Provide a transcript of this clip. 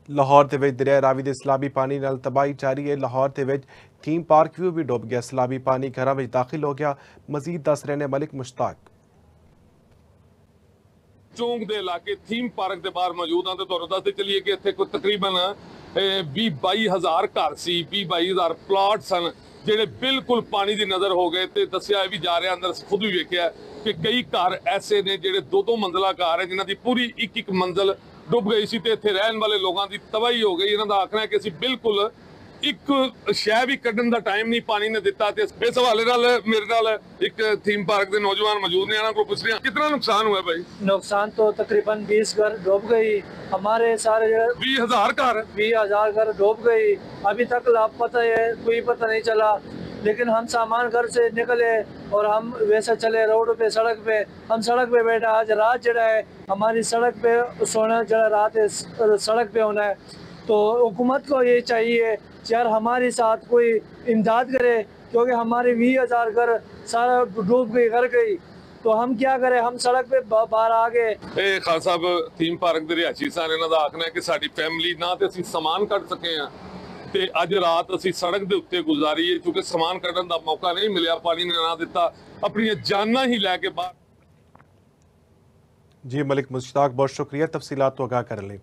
लाहौर के दरिया रावी के सैलाबी पानी नाल तबाही जारी है। लाहौर के थीम पार्क भी डुब गया। सैलाबी पानी घरों में दाखिल हो गया। मजीद दस रहे ने मलिक मुश्ताक। चौंक के इलाके थीम पार्क के बाहर मौजूद हाँ। तो दसते चलिए कि इतने कोई तकरीबन 20-22 घर सी 20-22 प्लाट सन ਜਿਹੜੇ बिल्कुल पानी की नज़र हो गए। तो दसिया भी जा रहा अंदर खुद भी वेख्या कि कई घर ऐसे ने ਜਿਹੜੇ 2-2 मंजिला घर है जिन्हों की पूरी एक मंजिल डुब गई सी। इत्थे रहने वाले लोगों की तबाही हो गई। इन्हों का आखना है कि असीं बिल्कुल एक शह भी कढ़न का टाइम नहीं पानी ने दिता। इस हवाले मेरे नाल एक थीम पार्क के नौजवान मौजूद ने, को पूछ रहे हैं कितना नुकसान हुआ भाई। नुकसान तो तकरीबन 20 घर डूब गई। हमारे सारे 20,000 घर 20,000 घर डूब गई। अभी तक लापता है, कोई पता नहीं चला। लेकिन हम सामान घर से निकले और हम वैसे चले रोड पे, सड़क पे। हम सड़क पे बैठा। आज रात जड़ा है हमारी सड़क पे सोना, जड़ा रात है सड़क पे होना है। तो हुकूमत को ये चाहिए यार हमारे साथ कोई इमदाद करे, क्योंकि हमारे 20,000 घर सारा डूब गई, घर गई। तो हम क्या करें, हम सड़क पे बाहर आ गए। खान साहब थीम पार्क के रिहायशी सन, इन्हों का आखना है कि साडी फैमिली ना तो असीं समान कढ़ सके हैं ते अज रात असीं सड़क के उत्ते गुजारी है, क्योंकि समान कढ़न का मौका नहीं मिलिया, पानी ने ना दिता। अपनी जाना ही लैके बाहर। जी मलिक मुश्ताक, बहुत शुक्रिया, तफसीलात तो आगाह कर लें।